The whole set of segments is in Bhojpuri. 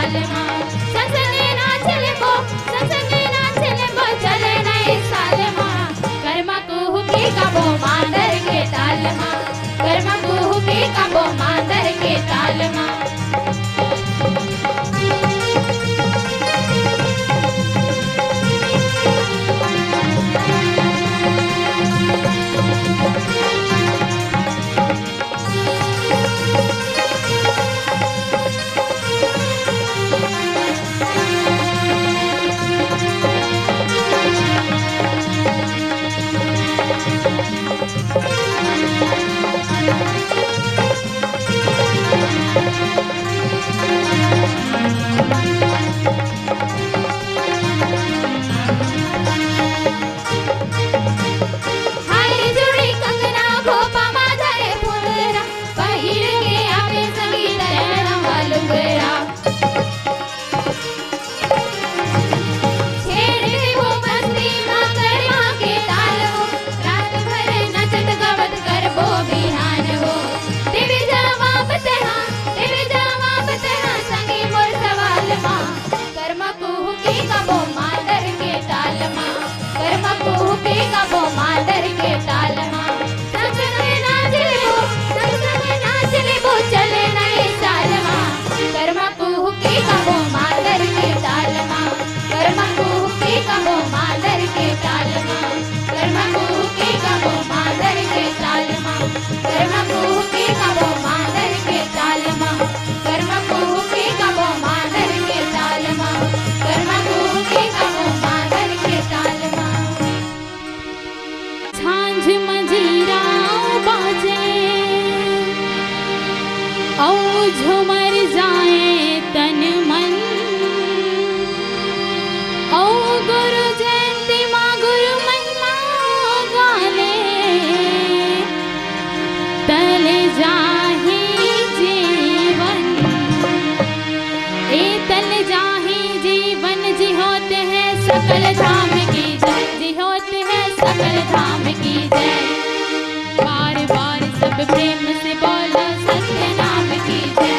ताल मां संसंगे नाचले बो संसंगे नाचले बो चले नए साल मां कर्मा कुहू के कबो मांदर के ताल मां कर्मा कुहू के कबो मांदर के ताल मां झुमर जाए तन मन ओ गुरु जयंती माँ गुरु महिमा गाले तल जाहे जीवन ए तल जाहे जीवन जी होते हैं सकल धाम की जय जी होते हैं सकल धाम की जय बार बार सब प्रेम से बोलो सत्य नाम की जय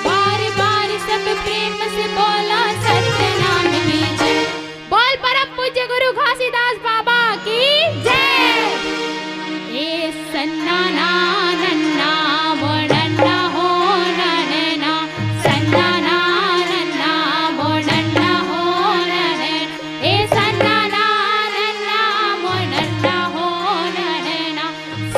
बार बार सब प्रेम से बोलो सत्य नाम की जय बोल परम पूज्य गुरु घासीदास बाबा की जय ए सन्ना ना नन्ना मोडन्ना हो नन्ना सन्ना ना नन्ना मोडन्ना हो नन्ना ए सन्ना ना नन्ना मोडन्ना हो नन्ना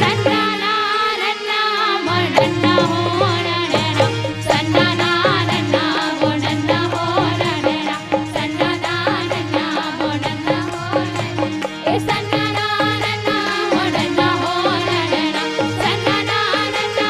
सन्ना ना नन्ना मोडन्ना हो नन्ना सन्ना ना नन्ना मोडन्ना हो नन्ना सन्ना ना नन्ना मोडन्ना हो नन्ना ए सन्ना ना नन्ना मोडन्ना हो नन्ना सन्ना ना नन्ना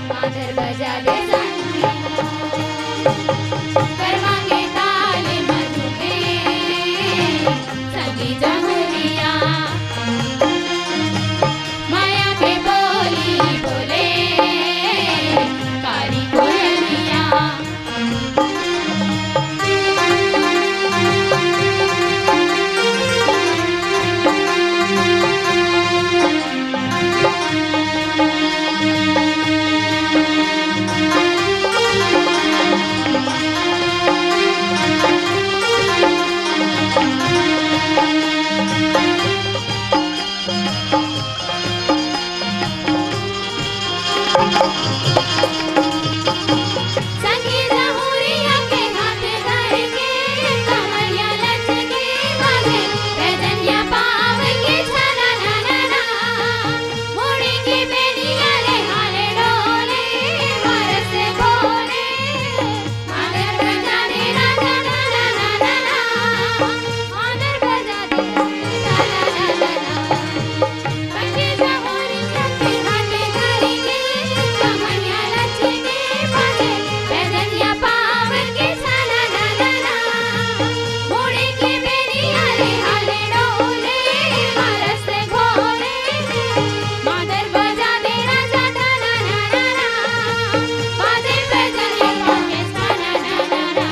Father संगी जहुरिया के हाथ धर के कमरिया लचके बाजे पैजनिया पाव के छना ना ना ना मुड़ी की बेनिया रे हाले डोले बरस भोले मादर बजा दे ना ना ना ना ना ना मादर बजा दे ना ना ना ना संगी जहुरिया के हाथ धर के कमरिया लचके बाजे पैजनिया पाव के छना ना ना ना मुड़ी की बेनिया रे हाले डोले बरस भोले मादर बजा दे राजा ना ना ना ना बाजे पैजनिया पाव के छना ना ना ना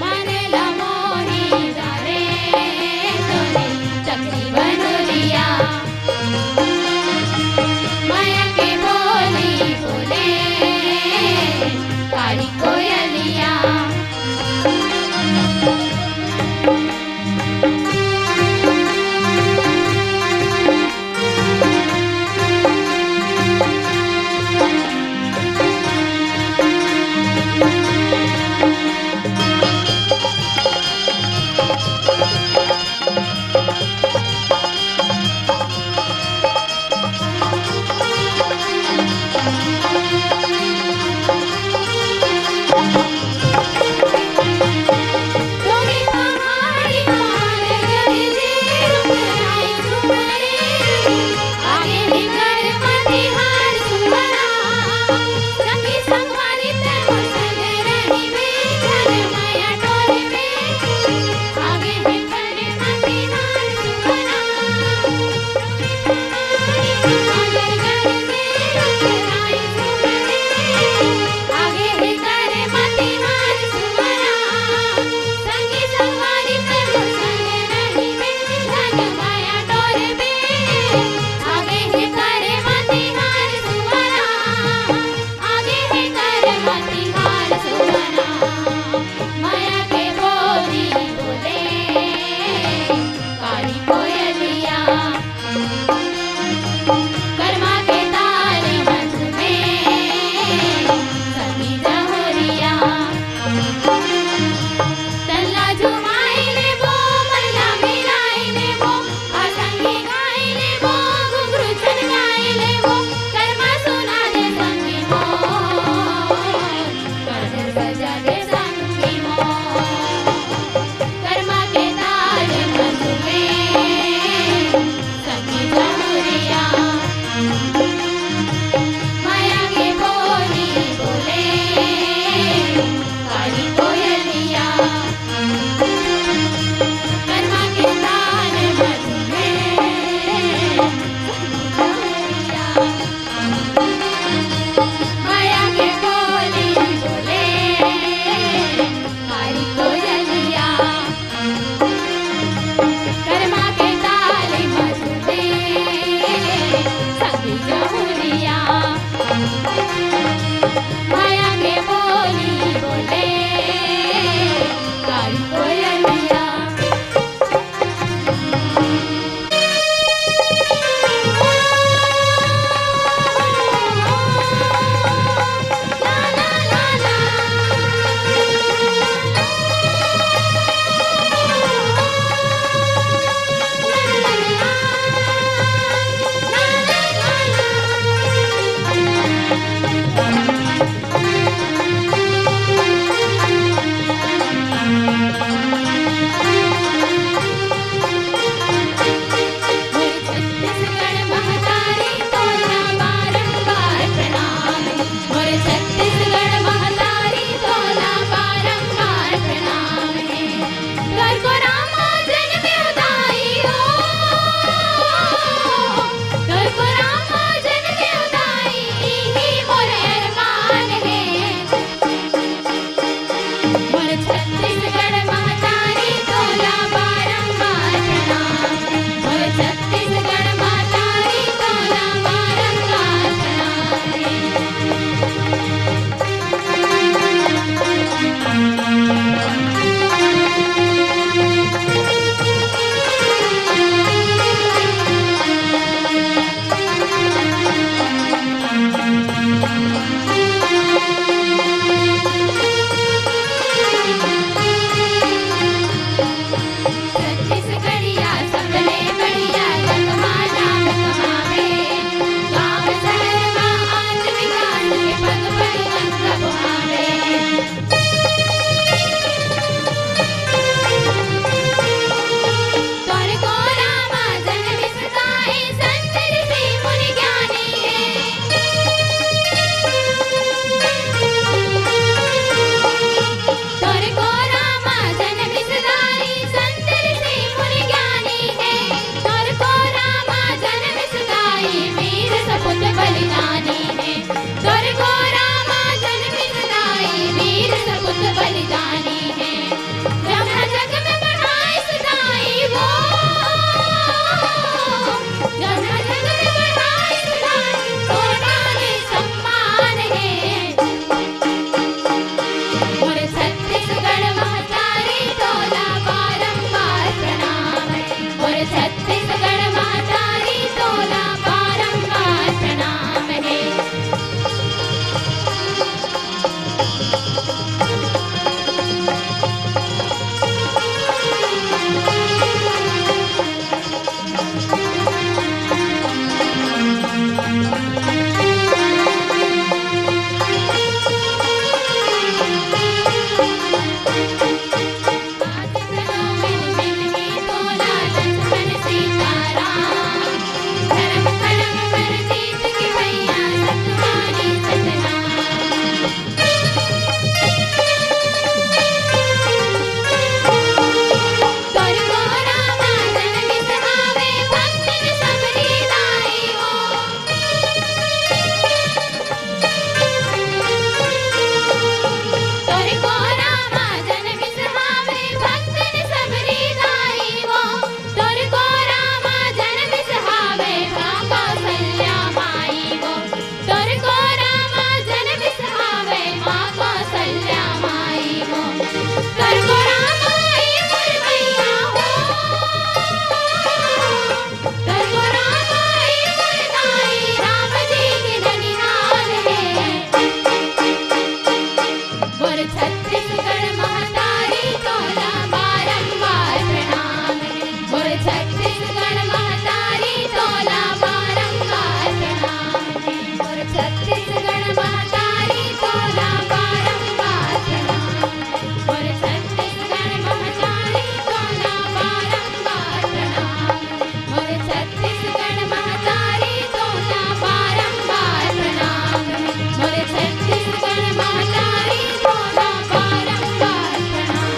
माने ला मोही जारे तोरे चक्री बनोरिया माया के बोली बोले काली कोयलिया डोरी पहाड़ी मार गरजे रुपराई झुमरे आगे निकर मती हार सुमरा संगी संगवारी ते संग रही में झल माया डोरे में आगे निकर मती हार सुमरा मार गरजे रुपराई झुमरे आगे निकर मती हार सुमरा संगी संगवारी ते संग रही में झल माया डोरे में आगे निकर मती हार सुमरा आगे निकर मती हार सुमरा माया के बोली बोले काली कोयलिया कर्मा के ताल मध में संगी जहुरिया तल्ला झुमाई ले वो मल्ला मिलाई ले वो असंगी गाई ले वो घुंघरू छनकाई ले वो कर्मा सुना दे संगी मोर गजर बजा दे संगी मोर कर्मा के ताल मध में संगी जहुरिया माया के बोली बोले काली कोयलिया कर्मा के ताल मध में जहुरिया माया के बोली बोले काली कोयलिया कर्मा के ताल मध में संगी जहुरिया माया के बोली बोले काली कोयलिया ला ला ला ला ला ला ला छत्तीसगढ़िया सबले बढ़िया गंगमा नाम कमावे गाँव शहर में आज विकास के पग पग गंगा बुहावे तोर को रामा जन्म सदाए संत ऋषि मुनि ज्ञानी है तोर को रामा जन्म सदाए संत ऋषि मुनि ज्ञानी है तोर को रामा जन्म सदाए वीर सपूत बलिदानी है तोर को रामा जन्म सदाए वीर सपूत बलिदानी है जहाँ जग में बढ़ाए सदाई वो जहाँ जग में बढ़ाए सदाई तोरा ने सम्मान है मोर छत्तीसगढ़ महतारी तोला बारंबार प्रणाम है मोर छत्तीसगढ़ महतारी तोला बारंबार प्रणाम है आज चलो मिल मिल ही तोला लक्ष्मण सीताराम धर्म कर्म कर जीत की भैया सतवानी सतनाम तोर को रामा जन्म सहावे भक्तन सबरी दाई हो तोर को रामा जन्म सहावे भक्तन सबरी दाई हो तोर को रामा जन्म सहावे माँ कौसल्या माई हो तोर को रामा जन्म सहावे माँ कौसल्या माई हो तोर को रामा आई मोर मैया हो तोर को रामा आई मोर दाई राम जी की ननिहाल है मोर छत्तीसगढ़ महतारी तोला बारंबार प्रणाम है मोर छत्तीसगढ़ महतारी तोला बारंबार प्रणाम है मोर छत्तीसगढ़ महतारी तोला बारंबार प्रणाम मोर छत्तीसगढ़ महतारी तोला बारंबार प्रणाम मोर छत्तीसगढ़ महतारी तोला बारंबार प्रणाम मोर छत्तीसगढ़ महतारी तोला बारंबार प्रणाम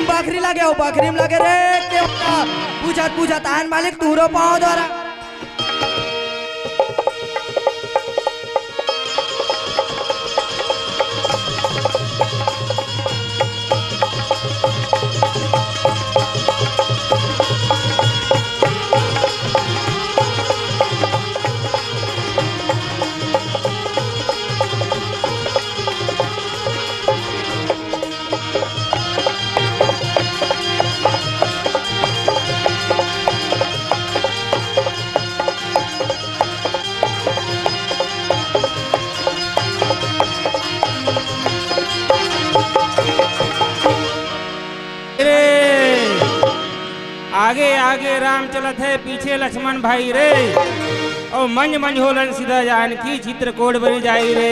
बाखरी लागे हो बाखरी में लागे रे के पूछत पूछत आन मालिक तूरो पाओ द्वारा आगे आगे राम चलत है पीछे लक्ष्मण भाई रे और मंज मंज होलन सीधा जानकी चित्रकोट बन जाई रे।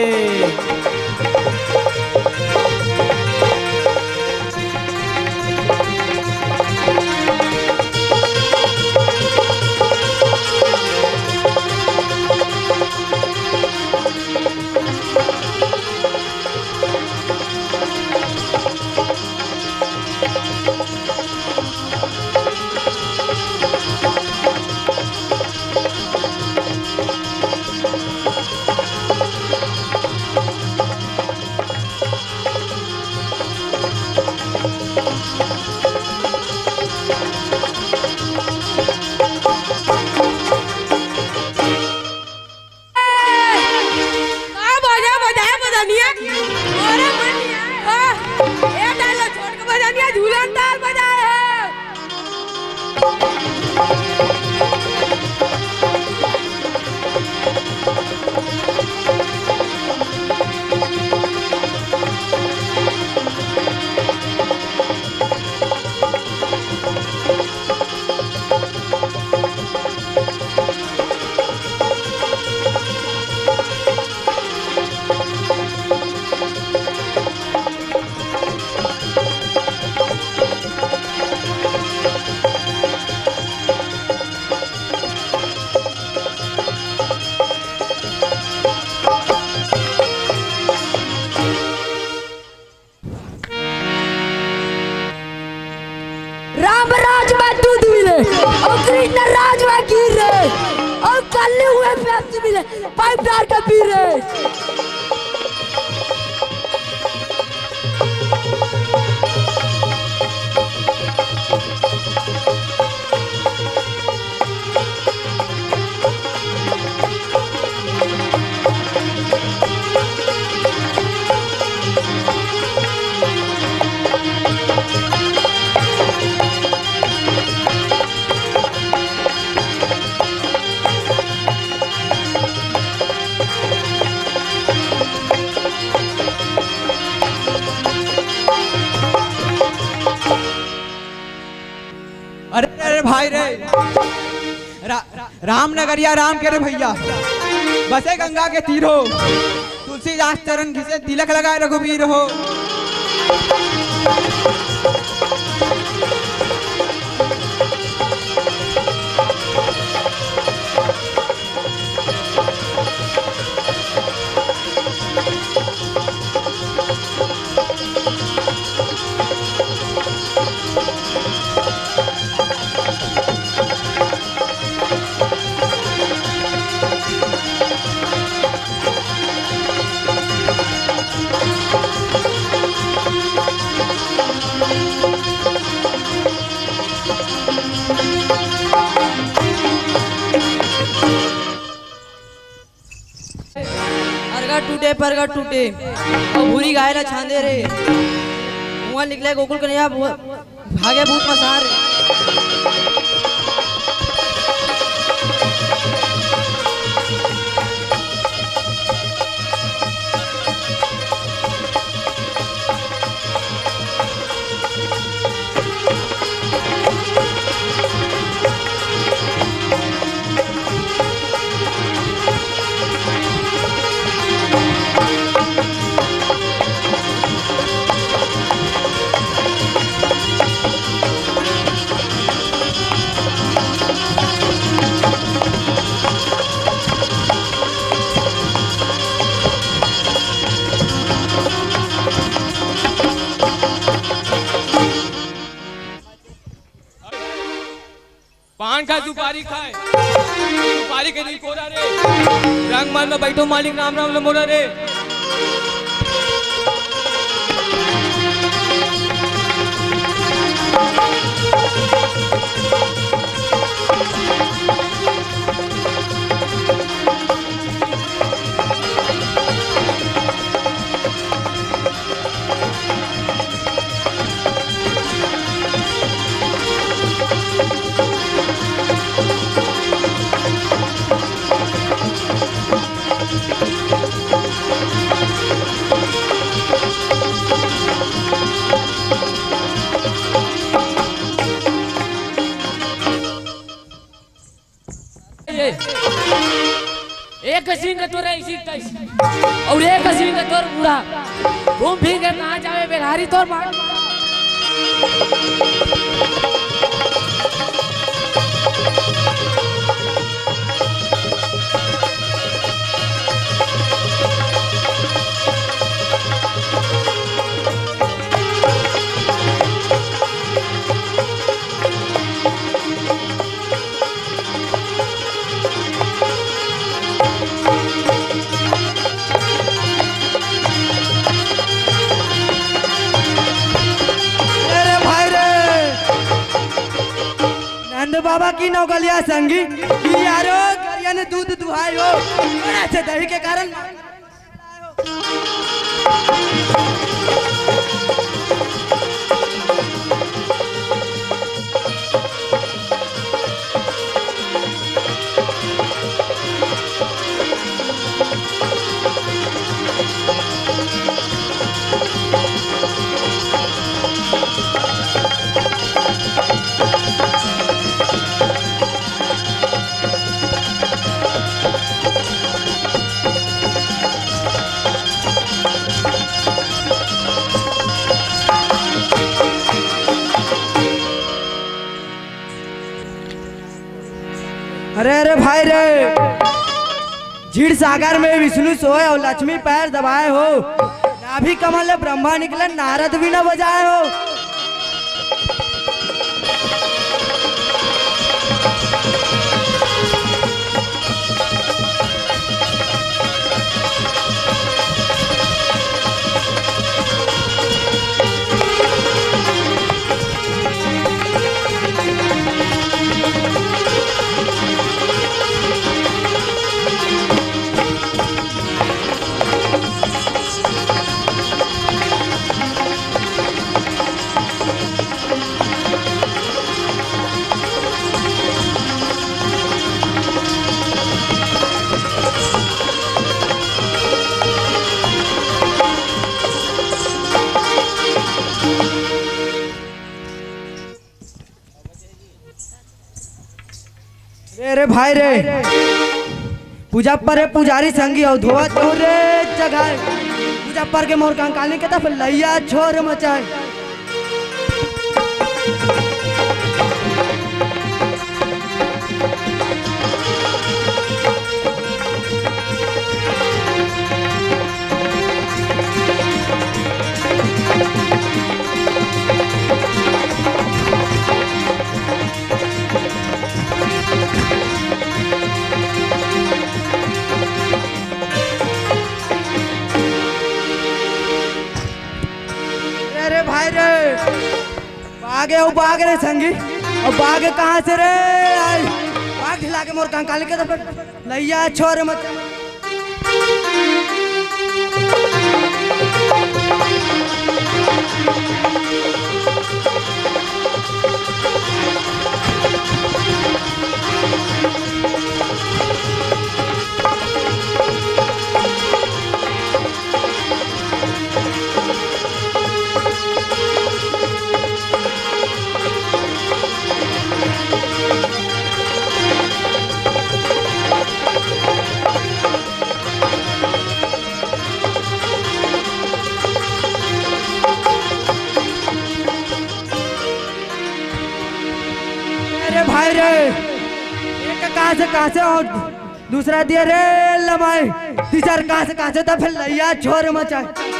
राम राज में दूध मिले और कृष्ण राज में घी रे और कल्ले हुए पेप्सी मिले पाइप डाल के पी रे। अरे अरे भाई रे रामनगरिया राम के रे भैया बसे गंगा के तीर हो तुलसीदास चरण घिसे तिलक लगाए रघुवीर हो। परगट टूटे और भूरी गाय ला छांदे रे मुआ निकले गोकुल कन्हैया भागे भूत मसार पान खा सुपारी खाए सुपारी के नहीं कोरा रे रंग मान में बैठो मालिक राम राम मोरा रे। एक सिंह का तोर ऐसी और एक सिंह का तोर पूरा घूम फिर के कहाँ जावे बेघारी तोर मार। बाबा की नौगलिया संगी की यारो गरिया ने दूध दुहाई हो ऐसे दही के कारण अरे अरे भाई रे झीड़ सागर में विष्णु सोए और लक्ष्मी पैर दबाए हो नाभि कमल ब्रह्मा निकले नारद भी न बजाए हो। अरे भाई रे पूजा पर रे पुजारी संगी हो धोआ तो रे जगह पूजा पर के मोर कंकाली के तब लैया छोर मचाए अरे भाई रे बागे ओ बाग रे संगी और बाग कहाँ से रे आई बाग ढिला के मोर कंकाली के तब लैया छोर मत अरे भाई रे एक कहाँ से और दूसरा दिया रे लमाई तीसरा कहाँ से तो फिर लैया छोर मचाए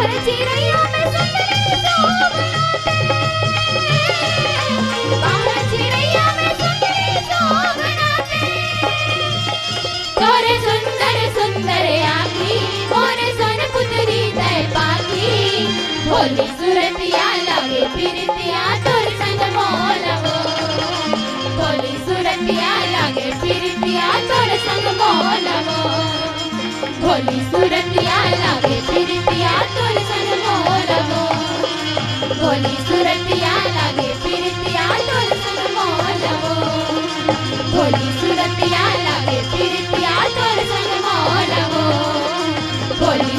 बाहर चिड़ैया में सुंदरी शोभनाते, बाहर चिड़ैया में सुंदरी शोभनाते। तोरे सुंदर सुंदर आँखी मोरे सोन पुतरी तय पाखी, भोली सूरतिया लागे फिरतिया तोर संग मोलवो, भोली सूरतिया लागे फिरतिया तोर संग मोलवो, भोली सूरतिया लागे फिरतिया तोर संग मोलवो, भोली सूरतिया लागे फिरतिया तोर संग मोलवो, भोली सूरतिया लागे फिरतिया तोर संग मोलवो, भोली